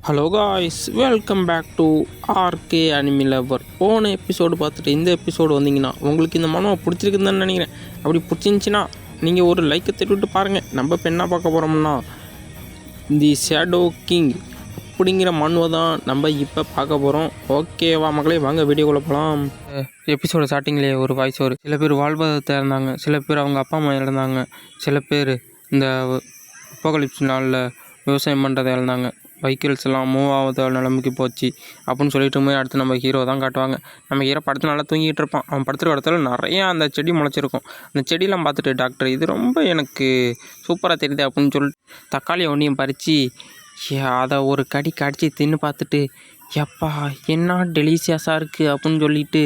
Hello guys, welcome back to RK anime lover. போன episode பார்த்துட்டு இந்த எபிசோடு வந்தீங்கன்னா உங்களுக்கு இந்த மனம் பிடிச்சிருக்குன்னு தான் நினைக்கிறேன். அப்படி பிடிச்சிருந்துச்சின்னா நீங்கள் ஒரு லைக்கை தட்டிவிட்டு பாருங்கள். நம்ம இப்போ என்ன பார்க்க போகிறோம்னா தி ஷேடோ கிங் அப்படிங்கிற மனுவை தான் நம்ம இப்போ பார்க்க போகிறோம். ஓகேவா மக்களே, வாங்க வீடியோக்குள்ளே போகலாம். எபிசோடு ஸ்டார்டிங்லேயே ஒரு வாய்ஸ் வரும். சில பேர் வாழ்வாதாரத்தை இறந்தாங்க, சில பேர் அவங்க அப்பா அம்மா இறந்தாங்க, சில பேர் இந்த அப்போகலிப்ஸ் நாளில் விவசாயம் பண்ணுறதை இழந்தாங்க, வெஹிக்கிள்ஸ் எல்லாம் மூவ் ஆகாத நிலைமைக்கு போச்சு அப்படின்னு சொல்லிட்டு போய் அடுத்து நம்ம ஹீரோ தான் காட்டுவாங்க. நம்ம ஹீரோ படத்தில் நல்லா தூங்கிட்டு இருப்பான். அவன் படுத்துகிற இடத்துல நிறையா அந்த செடி முளைச்சிருக்கும். அந்த செடியெல்லாம் பார்த்துட்டு டாக்டர் இது ரொம்ப எனக்கு சூப்பராக தெரியுது அப்படின்னு சொல்லிட்டு தக்காளி ஒன்றையும் பறித்து அதை ஒரு கடி கடிச்சு தின்னு பார்த்துட்டு எப்பா என்ன டெலிஷியஸாக இருக்குது அப்படின்னு சொல்லிட்டு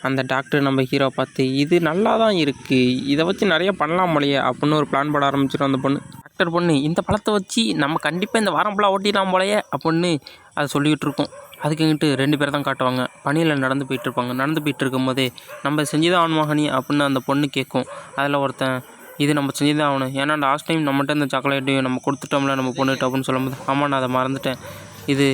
அந்த டாக்டர் நம்ம ஹீரோ பார்த்து இது நல்லா தான் இருக்குது, இதை வச்சு நிறைய பண்ணலாம் போலையே அப்படின்னு ஒரு பிளான் போட ஆரம்பிச்சிடும் அந்த பொண்ணு. டாக்டர் பொண்ணு இந்த பழத்தை வச்சு நம்ம கண்டிப்பாக இந்த வாரம் ஃபுல்லாக ஓட்டிடலாம் போலையே அப்படின்னு அதை சொல்லிகிட்டு இருக்கோம். அதுக்குங்கிட்டு 2 பேர் தான் காட்டுவாங்க. பணியில் நடந்து போயிட்டுருப்பாங்க. நடந்து போயிட்டு இருக்கும் போதே நம்ம செஞ்சுதான் ஆகணுமாகனி அப்படின்னு அந்த பொண்ணு கேட்கும். அதில் ஒருத்தன் இது நம்ம செஞ்சுதான் ஆகணும், ஏன்னா லாஸ்ட் டைம் நம்மகிட்ட இந்த சாக்லேட்டையும் நம்ம கொடுத்துட்டோம்ல நம்ம பொண்ணுகிட்ட அப்படின்னு சொல்லும்போது ஆமாம் நான் அதை மறந்துட்டேன், இது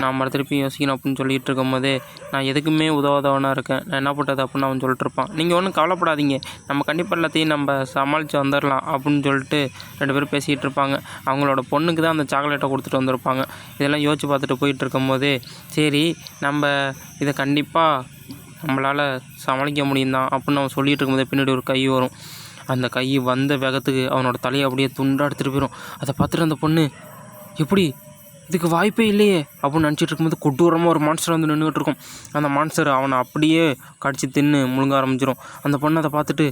நான் திருப்பி யோசிக்கணும் அப்படின்னு சொல்லிகிட்டு இருக்கும் போதே நான் எதுக்குமே உதவாதவனாக இருக்கேன், நான் என்ன பண்ணுறது அப்படின்னு அவன் சொல்லிட்டு இருப்பான். நீங்கள் ஒன்றும் கவலைப்படாதீங்க, நம்ம கண்டிப்பாக எல்லாத்தையும் நம்ம சமாளித்து வந்துடலாம் அப்படின்னு சொல்லிட்டு 2 பேரும் பேசிகிட்டு இருப்பாங்க. அவங்களோட பொண்ணுக்கு தான் அந்த சாக்லேட்டை கொடுத்துட்டு வந்திருப்பாங்க. இதெல்லாம் யோசிச்சு பார்த்துட்டு போயிட்டு இருக்கும் போதே சரி நம்ம இதை கண்டிப்பாக நம்மளால் சமாளிக்க முடியும் தான் அப்படின்னு அவன் சொல்லிகிட்டு இருக்கும்போதே பின்னாடி ஒரு கை வரும். அந்த கை வந்த வேகத்துக்கு அவனோட தலையை அப்படியே துண்டாக எடுத்துகிட்டு போயிடும். அதை பார்த்துட்டு அந்த பொண்ணு எப்படி இதுக்கு வாய்ப்பே இல்லையே அப்படின்னு நினச்சிட்டு இருக்கும்போது கொடூரமாக ஒரு மான்ஸ்டர் வந்து நின்றுட்டு இருக்கும். அந்த மான்ஸ்டர் அவனை அப்படியே கடிச்சு தின்னு முழுங்க ஆரம்பிச்சிடும். அந்த பொண்ணை அதை பார்த்துட்டு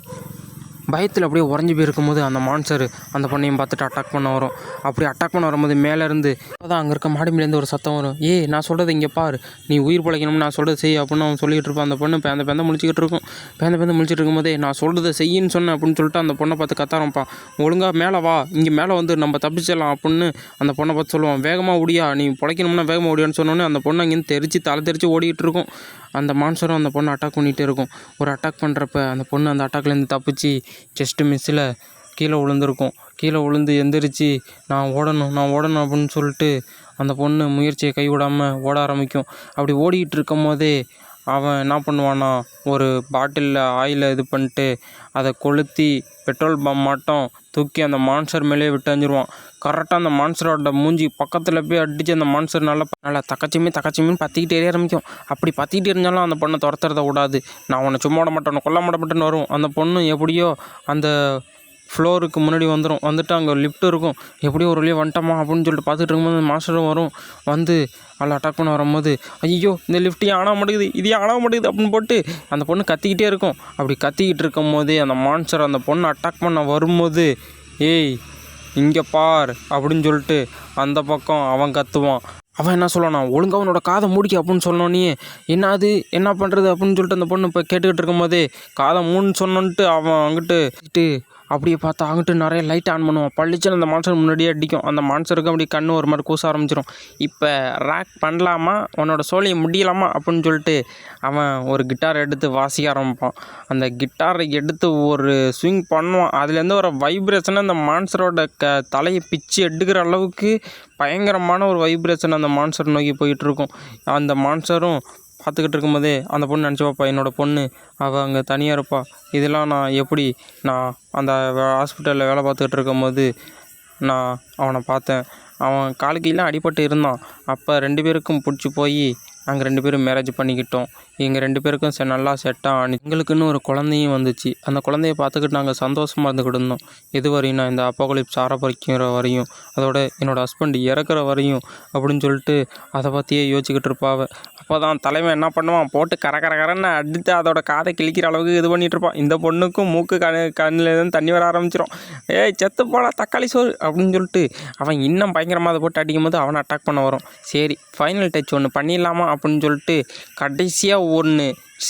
பயத்தில் அப்படியே உறைஞ்சி போயிருக்கும்போது அந்த மான்ஸ்டர் அந்த பொண்ணையும் பார்த்துட்டு அட்டாக் பண்ண வரும். அப்படி அட்டாக் பண்ண வரும்போது மேலேருந்து அப்போதான் அங்கே இருக்க மாடிமிலேருந்து ஒரு சத்தம் வரும். நான் சொல்கிறது இங்கே பார், நீ உயிர் பிழைக்கணும்னு நான் சொல்கிறது செய் அப்படின்னு அவன் சொல்லிகிட்டு இருப்பான். அந்த பொண்ணு பேந்த முழிச்சிக்கிட்டு இருக்கும். பேந்த முழிச்சிட்டு இருக்கும்போதே நான் சொல்கிறத செய்யின்னு சொன்னேன் அப்படின்னு சொல்லிட்டு அந்த பொண்ணை பார்த்து கத்த ஆரம்பிப்பான். ஒழுங்காக மேலே வா, இங்கே மேலே வந்து நம்ம தப்பிச்சிடலாம் அப்படின்னு அந்த பொண்ணை பார்த்து சொல்லுவான். வேகமாக ஓடியா, நீ பிழைக்கணும்னா வேகமாக ஓடியான்னு சொன்னோன்னே அந்த பொண்ணை அங்கேருந்து தலை தெரிச்சு ஓடிக்கிட்டு இருக்கும். அந்த மான்ஸ்டரும் அந்த பொண்ணை அட்டாக் பண்ணிகிட்டே இருக்கும். ஒரு அட்டாக் பண்ணுறப்ப அந்த பொண்ணு அந்த அட்டாக்லேருந்து தப்பிச்சு ஜஸ்ட்டு மிஸ்ஸில் கீழே விழுந்திருக்கும். கீழே விழுந்து எந்திரிச்சு நான் ஓடணும் அப்படின்னு சொல்லிட்டு அந்த பொண்ணு முயற்சியை கைவிடாமல் ஓட ஆரம்பிக்கும். அப்படி ஓடிக்கிட்டு இருக்கும் போதே அவன் என்ன பண்ணுவான்னா ஒரு பாட்டிலில் ஆயிலை இது பண்ணிட்டு அதை கொளுத்தி பெட்ரோல் பம்ப் மாட்டோம் தூக்கி அந்த மான்ஸ்டர் மேலேயே விட்டு அஞ்சிருவான். கரெக்டாக அந்த மான்ஸ்டரோட மூஞ்சி பக்கத்தில் போய் அடித்து அந்த மான்ஸ்டர் நல்லா தக்கச்சிமின்னு பற்றிக்கிட்டே ஆரம்பிக்கும். அப்படி பற்றிக்கிட்டே இருந்தாலும் அந்த பொண்ணை துரத்துறத விடாது. நான் உன்னை சும்மா விட மாட்டேன், கொல்ல மாட்டேன்னு வரும். அந்த பொண்ணு எப்படியோ அந்த ஃப்ளோருக்கு முன்னாடி வந்துட்டு அங்கே லிஃப்ட் இருக்கும். எப்படியோ ஒரு வழியாக வந்துட்டோமா அப்படின்னு சொல்லிட்டு பார்த்துட்டு இருக்கும்போது மாஸ்டரும் வரும். வந்து அதில் அட்டாக் பண்ண வரும்போது ஐயோ இந்த லிஃப்ட் ஆன மாட்டேங்குது, இது ஆன மாட்டேங்குது அப்படின்னு போட்டு அந்த பொண்ணு கத்திக்கிட்டே இருக்கும். அப்படி கத்திக்கிட்டு இருக்கும் போதே அந்த மான்ஸ்டர் அந்த பொண்ணை அட்டாக் பண்ண வரும்போது ஏய் இங்கே பார் அப்படின்னு சொல்லிட்டு அந்த பக்கம் அவன் கத்துவான். அவன் என்ன சொல்லணும், ஒழுங்காக அவனோட காதை மூடிக்க அப்படின்னு சொன்னோன்னே என்ன பண்ணுறது அப்படின்னு சொல்லிட்டு அந்த பொண்ணு இப்போ கேட்டுக்கிட்டு இருக்கும் போதே காதை மூணுன்னு சொன்னோன்ட்டு அவன் அங்கிட்டு அப்படியே பார்த்தா அங்கிட்டு நிறைய லைட் ஆன் பண்ணுவான். பள்ளிச்சல் அந்த மான்ஸ்டர் முன்னாடியே அடிக்கும். அந்த மான்ஸ்டருக்கு அப்படியே கண்ணு ஒரு மாதிரி கூச ஆரம்பிச்சிடும். இப்போ ரேக் பண்ணலாமா, உன்னோட சோழியை முடியலாமா அப்படின்னு சொல்லிட்டு அவன் ஒரு கிட்டார் எடுத்து வாசிக்க ஆரம்பிப்பான். அந்த கிட்டாரை எடுத்து ஒரு ஸ்விங் பண்ணுவான். அதுலேருந்து ஒரு வைப்ரேஷன் அந்த மான்ஸ்டரோட தலையை பிச்சு எடுக்கிற அளவுக்கு பயங்கரமான ஒரு வைப்ரேஷன் அந்த மான்ஸ்டர் நோக்கி போயிட்டுருக்கும். அந்த மான்ஸ்டரும் பார்த்துக்கிட்டு இருக்கும்போதே அந்த பொண்ணு நினச்சி பார்ப்பா, என்னோடய பொண்ணு அவள் அங்கே தனியாக இருப்பாள், இதெல்லாம் நான் அந்த ஹாஸ்பிட்டலில் வேலை பார்த்துக்கிட்டு இருக்கும்போது நான் அவனை பார்த்தேன், அவன் காலுக்கெல்லாம் அடிபட்டு இருந்தான். அப்போ 2 பேருக்கும் பிடிச்சி போய் நாங்கள் 2 பேரும் மேரேஜ் பண்ணிக்கிட்டோம். எங்கள் 2 பேருக்கும் நல்லா செட்டாக எங்களுக்குன்னு ஒரு குழந்தையும் வந்துச்சு. அந்த குழந்தைய பார்த்துக்கிட்டு நாங்கள் சந்தோஷமாக இருந்துக்கிட்டு இருந்தோம். எது வரையும் நான் இந்த அப்போகலிப்ஸ் ஆரம்பிக்கிற வரையும், அதோட என்னோடய ஹஸ்பண்ட் இறக்குற வரையும் அப்படின்னு சொல்லிட்டு அதை பற்றியே யோசிச்சுக்கிட்டு இருப்பாவ. அப்போ தான் தலைவன் என்ன பண்ணுவான், போட்டு கரன்னு அடித்து அதோட காதை கிழிக்கிற அளவுக்கு இது பண்ணிகிட்டு இருப்பான். இந்த பொண்ணுக்கும் மூக்கு கண்ணிலேருந்து தண்ணி வர ஆரம்பிச்சிடும். செத்து போடா தக்காளி சோறு அப்படின்னு சொல்லிட்டு அவன் இன்னும் பயங்கரமாக அதை போட்டு அடிக்கும் போது அவனை அட்டாக் பண்ண வரும். சரி ஃபைனல் டச் ஒன்று பண்ணிடலாமா அப்படின்னு சொல்லிட்டு கடைசியாக ஒன்று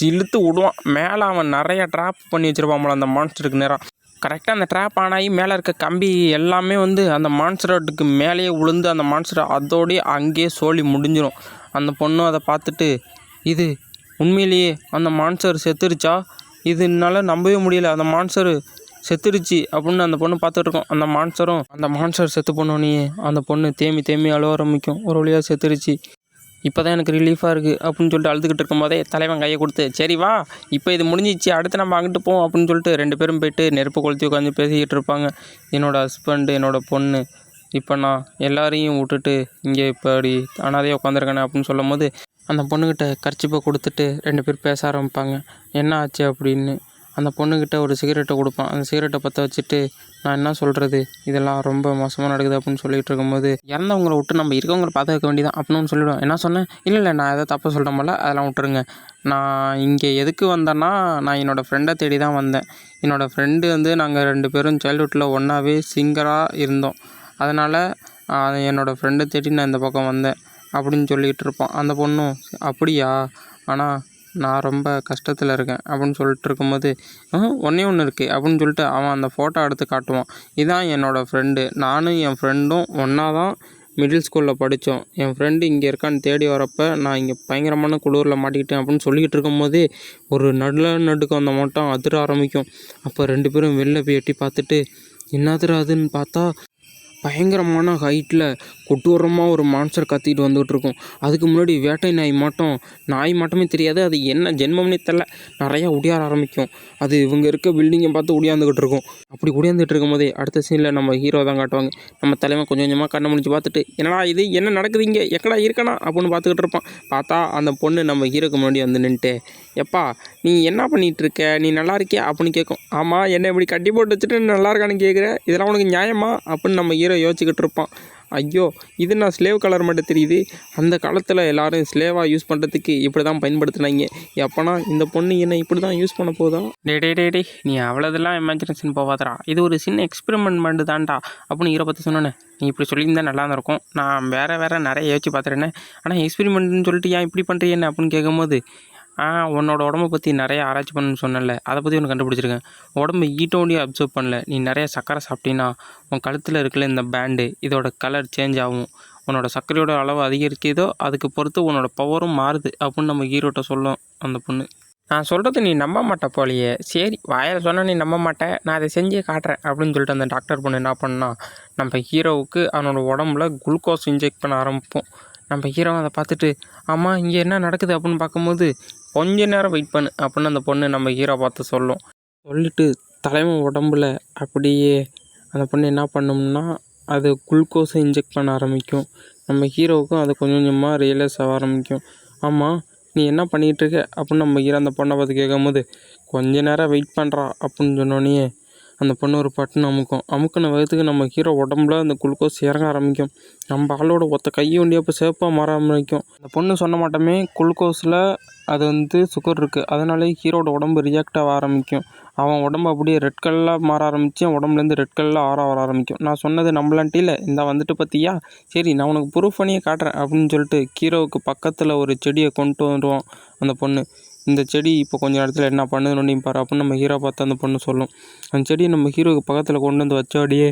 இழுத்து விடுவான். மேலே அவன் நிறைய ட்ராப் பண்ணி வச்சுருப்பான் போல அந்த மான்ஸ்டருக்கு நேரம். கரெக்டாக அந்த ட்ராப் ஆனாகி மேலே இருக்க கம்பி எல்லாமே அந்த மான்ஸ்டருக்கு மேலேயே விழுந்து அந்த மான்ஸ்டர் அதோடய அங்கேயே சோழி முடிஞ்சிடும். அந்த பொண்ணும் அதை பார்த்துட்டு இது உண்மையிலேயே அந்த மான்ஸ்டர் செத்துருச்சா, இது என்னால் நம்பவே முடியல, அந்த மான்ஸ்டர் செத்துருச்சு அப்படின்னு அந்த பொண்ணு பார்த்துட்டு இருக்கோம். அந்த மான்ஸ்டர் செத்து போனோடனே அந்த பொண்ணு தேம்பி அழுவ ஆரம்பிக்கும். ஒரு வழியாக செத்துருச்சு. இப்போ தான் எனக்கு ரிலீஃபாக இருக்குது அப்படின்னு சொல்லிட்டு அழுதுகிட்டு இருக்கும்போதே தலைவன் கையை கொடுத்து, சரி வா இப்போ இது முடிஞ்சிச்சு, அடுத்து நம்ம அங்கிட்டு போவோம் அப்படின்னு சொல்லிட்டு 2 பேரும் போயிட்டு நெருப்பு கொளுத்தி உட்காந்து பேசிக்கிட்டு இருப்பாங்க. என்னோடய ஹஸ்பண்டு, என்னோடய பொண்ணு, இப்போ நான் எல்லாரையும் விட்டுட்டு இங்கே இப்படி அனாதையாக உட்காந்துருக்கேனே அப்படின்னு சொல்லும் போது அந்த பொண்ணுக்கிட்ட கர்ச்சிப்பை கொடுத்துட்டு 2 பேர் பேச ஆரம்பிப்பாங்க. என்ன ஆச்சு அப்படின்னு. அந்த பொண்ணுக்கிட்ட ஒரு சிகரெட்டை கொடுப்பான். அந்த சிகரெட்டை பற்ற வச்சுட்டு, நான் என்ன சொல்கிறது, இதெல்லாம் ரொம்ப மோசமாக நடக்குது அப்படின்னு சொல்லிகிட்டு இருக்கும்போது, இறந்தவங்களை விட்டு நம்ம இருக்கவங்களை பார்த்து வைக்க வேண்டியதான் அப்படின்னு சொல்லிவிடுவேன். என்ன சொன்னேன், இல்லை நான் எதாவது தப்பாக சொல்கிறேன் போல, அதெல்லாம் விட்டுருங்க. நான் இங்கே எதுக்கு வந்தேன்னா, நான் என்னோடய ஃப்ரெண்டை தேடி தான் வந்தேன். என்னோடய ஃப்ரெண்டு வந்து நாங்கள் 2 பேரும் சைல்ட்ஹுட்டில் ஒன்றாவே சிங்கராக இருந்தோம். அதனால் என்னோடய ஃப்ரெண்டை தேடி நான் இந்த பக்கம் வந்தேன் அப்படின்னு சொல்லிகிட்டு இருப்பான். அந்த பொண்ணும், அப்படியா, ஆனால் நான் ரொம்ப கஷ்டத்தில் இருக்கேன் அப்படின்னு சொல்லிட்டு இருக்கும்போது, ஒன்றே ஒன்று இருக்குது அப்படின்னு சொல்லிட்டு அவன் அந்த ஃபோட்டோ எடுத்து காட்டுவான். இதான் என்னோடய ஃப்ரெண்டு, நானும் என் ஃப்ரெண்டும் ஒன்றா தான் மிடில் ஸ்கூலில் படித்தோம். என் ஃப்ரெண்டு இங்கே இருக்கான்னு தேடி வரப்போ நான் இங்கே பயங்கரமான குளிரில் மாட்டிக்கிட்டேன் அப்படின்னு சொல்லிக்கிட்டு இருக்கும்போதே ஒரு நடுக்கம் அந்த மட்டும் அதிர ஆரம்பிக்கும். அப்போ 2 பேரும் வெளில போய் எட்டி பார்த்துட்டு, என்னதுடா அதுன்னு பார்த்தா பயங்கரமான ஹைட்டில் கொடூரமாக ஒரு மான்ஸ்டர் கத்திக்கிட்டு வந்துகிட்டு இருக்கும். அதுக்கு முன்னாடி வேட்டை நாய் மட்டுமே தெரியாது, அது என்ன ஜென்மம்னே தெரில, நிறையா ஒடியார ஆரம்பிக்கும். அது இவங்க இருக்க பில்டிங்கை பார்த்து ஒடியாந்துக்கிட்டு இருக்கும். அப்படி ஒடியாந்துட்டு இருக்கும் போதே அடுத்த சீனில் நம்ம ஹீரோ தான் காட்டுவாங்க. நம்ம தலைவன் கொஞ்சம் கொஞ்சமாக கண்ணை முடிச்சு பார்த்துட்டு, என்னடா இது, என்ன நடக்குது இங்கே, எக்கடா இருக்கணா அப்படின்னு பார்த்துக்கிட்டு இருப்பான். பார்த்தா அந்த பொண்ணு நம்ம ஹீரோக்கு முன்னாடி வந்து நின்றுட்டு, எப்பா நீ என்ன பண்ணிகிட்டு இருக்க, நீ நல்லா இருக்கியா அப்படின்னு கேட்கும். ஆமாம், என்னை இப்படி கட்டி போட்டு வச்சுட்டு நல்லா இருக்கான்னு கேட்குற, இதெல்லாம் உனக்கு நியாயமா அப்படின்னு நம்ம ஹீரோ யோசிச்சுக்கிட்டு இருப்பான். ஐயோ, இது நான் ஸ்லேவ் கலர் மட்டும் தெரியுது, அந்த காலத்தில் எல்லோரும் ஸ்லேவாக யூஸ் பண்ணுறதுக்கு இப்படி தான் பயன்படுத்தினாங்க, எப்போனா இந்த பொண்ணு என்ன இப்படி தான் யூஸ் பண்ண போதா. டே நீ அவ்வளோதெல்லாம் இமேஜினேஷன் போவாதரா, இது ஒரு சின்ன எக்ஸ்பெரிமெண்ட் மட்டும் தான்டா அப்படின்னு ஹீரோ பார்த்து சொன்னேன். நீ இப்படி சொல்லியிருந்தா நல்லா இருக்கும், நான் வேறு நிறைய யோசிச்சு பார்த்துறேன்னே, ஆனால் எக்ஸ்பெரிமெண்ட்னு சொல்லிட்டு ஏன் இப்படி பண்ணுறீன்னு அப்படின்னு கேட்கும்போது, உன்னோட உடம்பை பற்றி நிறைய ஆராய்ச்சி பண்ணணும்னு சொன்னல, அதை பற்றி ஒன்று கண்டுபிடிச்சிருக்கேன். உடம்பு ஈட்டோண்டியே அப்சர்வ் பண்ணல, நீ நிறைய சர்க்கரை சாப்பிட்டீங்கன்னா உன் கழுத்தில் இருக்கல இந்த பேண்டு, இதோட கலர் சேஞ்ச் ஆகும், உன்னோட சர்க்கரையோட அளவு அதிகரிக்கிறதோ அதுக்கு பொறுத்து உன்னோட பவரும் மாறுது அப்படின்னு நம்ம ஹீரோட்ட சொல்லும் அந்த பொண்ணு. நான் சொல்கிறது நீ நம்ப மாட்ட போலையே, சரி வாயில் சொன்னால் நீ நம்ப மாட்டேன், நான் அதை செஞ்சே காட்டுறேன் அப்படின்னு சொல்லிட்டு அந்த டாக்டர் பொண்ணு என்ன பண்ணா, நம்ம ஹீரோவுக்கு அவனோட உடம்புல குளுக்கோஸ் இன்ஜெக்ட் பண்ண ஆரம்பிப்போம். நம்ம ஹீரோ அதை பார்த்துட்டு, ஆமாம் இங்கே என்ன நடக்குது அப்படின்னு பார்க்கும்போது, கொஞ்ச நேரம் வெயிட் பண்ணு அப்படின்னு அந்த பொண்ணு நம்ம ஹீரோ பார்த்து சொல்லும். சொல்லிட்டு தலைவன் உடம்புல அப்படியே அந்த பொண்ணு என்ன பண்ணோம்னா, அது குளுக்கோஸை இன்ஜெக்ட் பண்ண ஆரம்பிக்கும். நம்ம ஹீரோவுக்கும் அது கொஞ்சம் கொஞ்சமாக ரியலைஸ் ஆக ஆரம்பிக்கும். ஆமாம் நீ என்ன பண்ணிகிட்டு இருக்க அப்படின்னு நம்ம ஹீரோ அந்த பொண்ணை பார்த்து கேட்கும்போது, கொஞ்ச நேரம் வெயிட் பண்ணுறா அப்படின்னு சொன்னோடனே அந்த பொண்ணு ஒரு பட்டன் அமுக்கின வயதுக்கு நம்ம ஹீரோ உடம்புல அந்த குளுக்கோஸ் இறங்க ஆரம்பிக்கும். நம்ம ஆளோட ஒத்த கையை ஒண்டி அப்போ சேப்பாக மாற ஆரம்பிக்கும். அந்த பொண்ணு சொன்ன மாட்டோமே குளுக்கோஸில் அது வந்து சுகர் இருக்குது, அதனாலே ஹீரோட உடம்பு ரியாக்ட் ஆக ஆரம்பிக்கும். அவன் உடம்பு அப்படியே ரெட் கலரில் மாற ஆரம்பித்து உடம்புலேருந்து ரெட் கலரில் வர ஆரம்பிக்கும். நான் சொன்னது நம்பலான்ட்டு இல்லை, இந்த வந்துட்டு பார்த்தியா, சரி நான் உனக்கு ப்ரூஃப் பண்ணியே காட்டுறேன் அப்படின்னு சொல்லிட்டு ஹீரோவுக்கு பக்கத்தில் ஒரு செடியை கொண்டு வந்துடுவான் அந்த பொண்ணு. இந்த செடி இப்போ கொஞ்சம் நேரத்தில் என்ன பண்ணுதுன்னு பாரு அப்படின்னு நம்ம ஹீரோ பார்த்து அந்த பொண்ணு சொல்லும். அந்த செடியை நம்ம ஹீரோவுக்கு பக்கத்தில் கொண்டு வந்து வச்சோடையே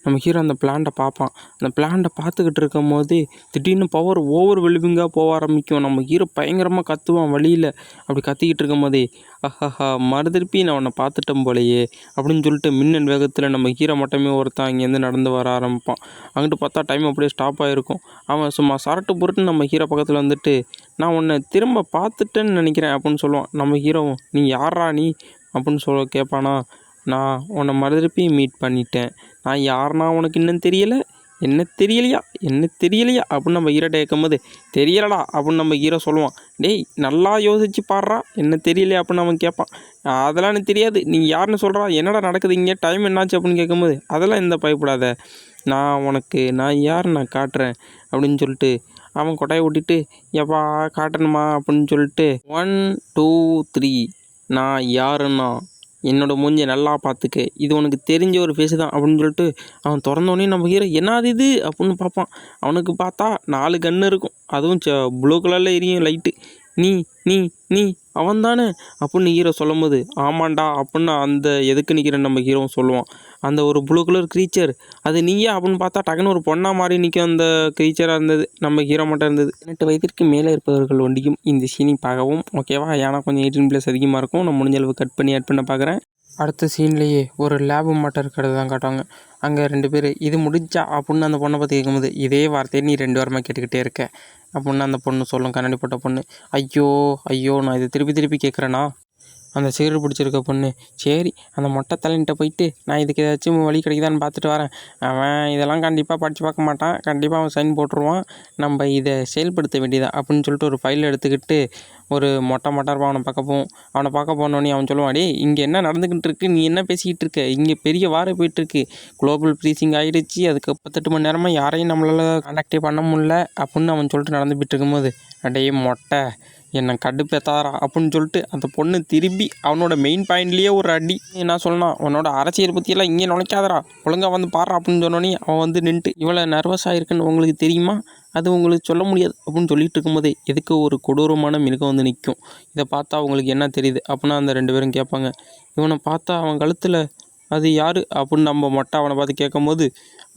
நம்ம ஹீரோ அந்த பிளான்ட்டை பார்ப்பான். அந்த பிளான்ட்டை பார்த்துக்கிட்டு இருக்கும் போது திடீர்னு பவர் ஓவர் வெல்விங்காக போக ஆரம்பிக்கும். நம்ம ஹீரோ பயங்கரமாக கத்துவான் வழியில். அப்படி கத்திக்கிட்டு இருக்கும் போதே, ஆஹாஹா மறுதிருப்பி நான் உன்னை பார்த்துட்டேன் போலையே அப்படின்னு சொல்லிட்டு மின்னல் வேகத்தில் நம்ம ஹீரோ மட்டுமே ஒருத்தான் இங்கேருந்து நடந்து வர ஆரம்பிப்பான். அங்கிட்டு பார்த்தா டைம் அப்படியே ஸ்டாப் ஆகிருக்கும். அவன் சும்மா சரட்டு பொருட்டுன்னு நம்ம ஹீரோ பக்கத்தில் வந்துட்டு, நான் உன்னை திரும்ப பார்த்துட்டேன்னு நினைக்கிறேன் அப்படின்னு சொல்லுவான். நம்ம ஹீரோவும், நீ யாரா நீ அப்படின்னு கேட்பானா, நான் உன்னை மறுதிருப்பி மீட் பண்ணிட்டேன், நான் யாருன்னா உனக்கு இன்னும் தெரியலை, என்ன தெரியலையா அப்படின்னு நம்ம ஹீரோட்ட கேட்கும்போது, தெரியலடா அப்படின்னு நம்ம ஹீரோ சொல்லுவான். டேய் நல்லா யோசிச்சு பாடுறா, என்ன தெரியலையா அப்படின்னு அவன் கேட்பான். அதெல்லாம் எனக்கு தெரியாது, நீ யாருன்னு சொல்கிறா, என்னடா நடக்குது இங்கே, டைம் என்னாச்சு அப்படின்னு கேட்கும்போது, அதெல்லாம் எந்த பயப்படாத, நான் யார் நான் காட்டுறேன் அப்படின்னு சொல்லிட்டு அவன் கொட்டாயை ஓட்டிட்டு, எப்பா காட்டணுமா அப்படின்னு சொல்லிட்டு 1 2 3 நான் யாருன்னா என்னோடய மூஞ்சி நல்லா பார்த்துக்க, இது உனக்கு தெரிஞ்ச ஒரு ஃபேஸு தான் அப்படின்னு சொல்லிட்டு அவன் திறந்தோடனே நம்ம ஹீரோ என்னது இது அப்படின்னு பார்ப்பான். அவனுக்கு பார்த்தா 4 கன்று இருக்கும், அதுவும் ப்ளூ கலரில் எரியும் லைட்டு. நீ நீ நீ அவன் தானே அப்படின்னு ஹீரோ சொல்லும் போது, ஆமாண்டா அப்படின்னு அந்த எதுக்கு நிற்கிறேன்னு நம்ம ஹீரோவும் சொல்லுவான். அந்த ஒரு ப்ளூ கலர் க்ரீச்சர் அது நீயா அப்படின்னு பார்த்தா டக்குன்னு ஒரு பொண்ணா மாதிரி நிற்கும் அந்த க்ரீச்சராக இருந்தது. நம்ம ஹீரோ மட்டும் இருந்தது. 18 வயதிற்கு மேலே இருப்பவர்கள் ஒண்டியும் இந்த சீனி பார்க்கவும் ஓகேவா, ஏன்னா கொஞ்சம் 18+ அதிகமாக இருக்கும். நான் முடிஞ்ச அளவு கட் பண்ணி ஆட் பண்ண பார்க்குறேன். அடுத்த சீன்லேயே ஒரு லேபு மாட்டம் இருக்கிறது தான் காட்டுவாங்க. அங்கே 2 பேர் இது முடிஞ்சா அப்படின்னு அந்த பொண்ணை பற்றி கேட்கும்போது, இதே வார்த்தையை நீ 2 வாரமாக கேட்டுக்கிட்டே இருக்க அப்படின்னு அந்த பொண்ணு சொல்லும். கண்ணாடி போட்ட பொண்ணு, ஐயோ ஐயோ நான் இது திருப்பி திருப்பி கேட்குறேன்னா. அந்த சிகரெட் பிடிச்சிருக்க பொண்ணு, சரி அந்த மொட்டை தலைன்ட்ட போயிட்டு நான் இதுக்கு ஏதாச்சும் வழி கிடைக்குதான்னு பார்த்துட்டு வரேன். அவன் இதெல்லாம் கண்டிப்பாக படித்து பார்க்க மாட்டான், கண்டிப்பாக அவன் சைன் போட்டுருவான், நம்ம இதை செயல்படுத்த வேண்டியதா அப்படின்னு சொல்லிட்டு ஒரு ஃபைல் எடுத்துக்கிட்டு ஒரு மொட்டை இருப்பான். அவனை பார்க்க போனோடனே அவன் சொல்லுவான், டேய் இங்கே என்ன நடந்துக்கிட்டு இருக்கு, நீ என்ன பேசிக்கிட்டு இருக்க, இங்கே பெரிய வார போயிட்டுருக்கு, குளோபல் ஃப்ரீசிங் ஆகிடுச்சு, அதுக்கு 48 மணி நேரமாக யாரையும் நம்மளால் கான்டாக்டே பண்ண முடியல அப்படின்னு அவன் சொல்லிட்டு நடந்து போயிட்டு இருக்கும்போது, அடையே மொட்டை என்னை கடுப்பேத்தாரா அப்படின்னு சொல்லிட்டு அந்த பொண்ணு திரும்பி அவனோட மெயின் பாயிண்ட்லேயே ஒரு அடி. என்ன சொல்லணும், உன்னோட அரசியல் பற்றியெல்லாம் இங்கே நுழைக்காதரா, ஒழுங்காக வந்து பாடுறா அப்படின்னு சொன்னோன்னே அவன் வந்து நின்றுட்டு, இவ்வளோ நர்வஸாக இருக்குன்னு உங்களுக்கு தெரியுமா, அது உங்களுக்கு சொல்ல முடியாது அப்படின்னு சொல்லிட்டு இருக்கும்போதே எதுக்கு ஒரு கொடூரமான மிருகம் வந்து நிற்கும். இதை பார்த்தா அவங்களுக்கு என்ன தெரியுது அப்படின்னா அந்த 2 பேரும் கேட்பாங்க. இவனை பார்த்தா அவன் கழுத்தில் அது யார் அப்படின்னு நம்ம மொட்டை அவனை பார்த்து கேட்கும்போது,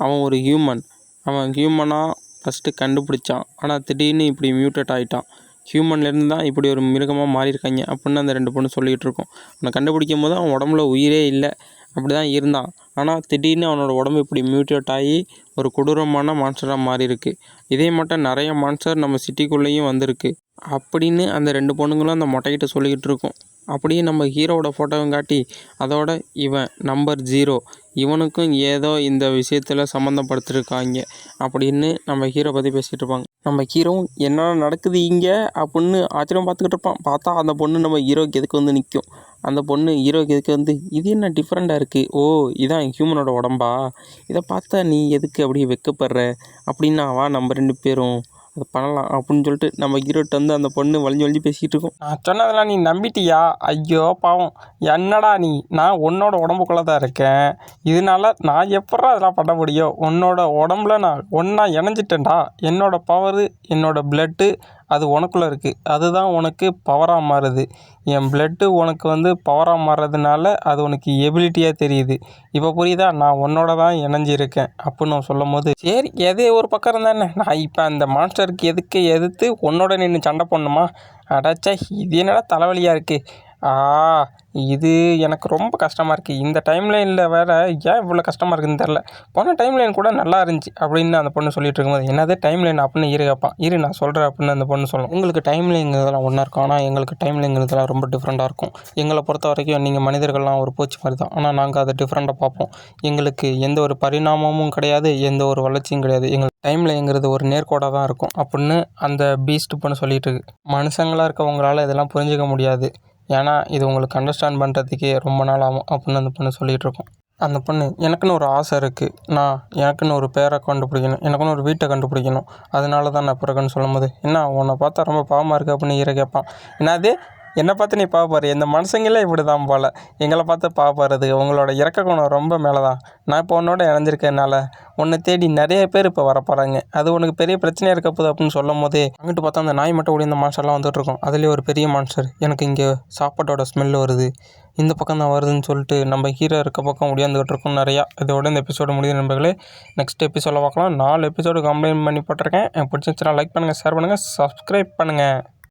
அவன் ஒரு ஹியூமன், அவன் ஹியூமனாக ஃபஸ்ட்டு கண்டுபிடிச்சான், ஆனால் திடீர்னு இப்படி மியூட்டேட் ஆகிட்டான், ஹியூமன்லேருந்து தான் இப்படி ஒரு மிருகமாக மாறியிருக்காங்க அப்படின்னு அந்த 2 பொண்ணு சொல்லிகிட்டு இருக்கோம். அவனை கண்டுபிடிக்கும் போது அவன் உடம்புல உயிரே இல்லை, அப்படி தான் இருந்தான், ஆனால் திடீர்னு அவனோட உடம்பு இப்படி மியூட்டேட் ஆகி ஒரு கொடூரமான மான்ஸ்டராக மாறியிருக்கு. இதே மட்டும் நிறைய மான்ஸ்டர் நம்ம சிட்டிக்குள்ளேயும் வந்திருக்கு அப்படின்னு அந்த 2 பொண்ணுங்களும் அந்த மொட்டைக்கிட்ட சொல்லிக்கிட்டு இருக்கோம். அப்படியே நம்ம ஹீரோவோட ஃபோட்டோவும் காட்டி, அதோட இவன் நம்பர் 0, இவனுக்கும் ஏதோ இந்த விஷயத்தில் சம்மந்தப்படுத்திருக்காங்க அப்படின்னு நம்ம ஹீரோ பற்றி பேசிகிட்டு இருப்பாங்க. நம்ம ஹீரோவும் என்ன நடக்குது இங்கே அப்படின்னு ஆச்சரியம் பார்த்துக்கிட்டு இருப்பான். பார்த்தா அந்த பொண்ணு நம்ம ஹீரோக்கு எதுக்கு வந்து நிற்கும். அந்த பொண்ணு ஹீரோக்கு எதுக்கு வந்து, இது என்ன டிஃப்ரெண்ட்டாக இருக்குது, ஓ இதான் ஹியூமனோட உடம்பா, இதை பார்த்தா நீ எதுக்கு அப்படியே வெக்கப்படுற அப்படின்னா, வா நம்ம 2 பேரும் அது பண்ணலாம் அப்படின்னு சொல்லிட்டு நம்ம ஹீரோட்ட வந்து அந்த பொண்ணு வளைஞ்சு பேசிக்கிட்டு இருக்கோம். நான் சொன்னதெல்லாம் நீ நம்பிட்டியா, ஐயோ பாவம் என்னடா நீ, நான் உன்னோட உடம்புக்குள்ளே தான் இருக்கேன், இதனால நான் எப்படா அதெல்லாம் பண்ண முடியும், உன்னோட உடம்புல நான் ஒன்றா இணைஞ்சிட்டேன்டா, என்னோட பவரு என்னோட பிளட்டு அது உனக்குள்ளே இருக்குது, அதுதான் உனக்கு பவராக மாறுது, என் பிளட்டு உனக்கு வந்து பவராக மாறுறதுனால அது உனக்கு எபிலிட்டியாக தெரியுது, இப்போ புரியுதா, நான் உன்னோட தான் இணைஞ்சிருக்கேன் அப்படின்னு நான் சொல்லும் போது, சரி எதே ஒரு பக்கம் இருந்தானே, நான் இப்போ அந்த மான்ஸ்டருக்கு எதிர்த்து உன்னோட நின்று சண்டை போடணுமா, அடாச்சா இது என்னடா தலைவலியாக இருக்குது, இது எனக்கு ரொம்ப கஷ்டமாக இருக்குது, இந்த டைம்லைனில் வேறு ஏன் இவ்வளோ கஷ்டமாக இருக்குதுன்னு தெரில, போன டைம்லைன் கூட நல்லா இருந்துச்சு அப்படின்னு அந்த பொண்ணு சொல்லிட்டு இருக்கும்போது, என்னது டைம்லைன் அப்படின்னு கேட்பான், இரு நான் சொல்கிறேன் அப்படின்னு அந்த பொண்ணு சொல்லும். உங்களுக்கு டைம்லைங்கிறதெல்லாம் ஒன்றா இருக்கும், ஆனால் எங்களுக்கு டைம்லைங்கிறதுலாம் ரொம்ப டிஃப்ரெண்ட்டாக இருக்கும், எங்களை பொறுத்த வரைக்கும் நீங்கள் மனிதர்கள்லாம் ஒரு பூச்சி மாதிரி தான், ஆனால் நாங்கள் அதை டிஃப்ரெண்ட்டாக பார்ப்போம், எங்களுக்கு எந்த ஒரு பரிணாமமும் கிடையாது, எந்த ஒரு வளர்ச்சியும் கிடையாது, எங்களுக்கு டைம்லைங்கிறது ஒரு நேர்கோடாக தான் இருக்கும் அப்படின்னு அந்த பீஸ்ட் பொண்ணு சொல்லிட்டு இருக்கு. மனுஷங்களாக இருக்கவங்களால் இதெல்லாம் புரிஞ்சிக்க முடியாது, ஏன்னா இது உங்களுக்கு அண்டர்ஸ்டாண்ட் பண்ணுறதுக்கே ரொம்ப நாள் ஆகும் அப்படின்னு அந்த பொண்ணு சொல்லிகிட்டு இருக்கோம். அந்த பொண்ணு, எனக்குன்னு ஒரு ஆசை இருக்குது, எனக்குன்னு ஒரு பேரை கண்டுபிடிக்கணும், எனக்குன்னு ஒரு வீட்டை கண்டுபிடிக்கணும், அதனால தான் நான் பிறகுன்னு சொல்லும் போது, என்ன உன்னை பார்த்தா ரொம்ப பாவமாக இருக்குது அப்படின்னு ஈர கேட்பான். என்னது என்னை பார்த்து நீ பார்ப்பாரு, இந்த மனுஷங்களே இப்படி தான் போல் எங்களை பார்த்து பார்ப்பாருது, உங்களோட இறக்க குணம் ரொம்ப மேலே தான், நான் இப்போ உன்னோட இணைஞ்சிருக்கனால உன்னை தேடி நிறைய பேர் இப்போ வரப்போகிறாங்க, அது உனக்கு பெரிய பிரச்சனையாக இருக்க போகுது அப்படின்னு சொல்லும் போதே, அங்கிட்டு பார்த்தா அந்த நாய் மட்டும் ஓடி இந்த மான்ஸ்டர்லாம் வந்துட்டு இருக்கும். அதுலேயே ஒரு பெரிய மான்ஸ்டர், எனக்கு இங்கே சாப்பாட்டோட ஸ்மெல் வருது, இந்த பக்கம் தான் வருதுன்னு சொல்லிட்டு நம்ம ஹீரோ இருக்க பக்கம் முடியாந்துக்கிட்டு இருக்கோம் நிறையா. இதோட இந்த எபிசோடு முடியுது நண்பர்களே. நெக்ஸ்ட் எபிசோடில் பார்க்கலாம். 4 எபிசோடு கம்ப்ளைண்ட் பண்ணி போட்டிருக்கேன். பிடிச்சிருந்துச்சுன்னா லைக் பண்ணுங்கள், ஷேர் பண்ணுங்கள், சப்ஸ்கிரைப் பண்ணுங்கள்.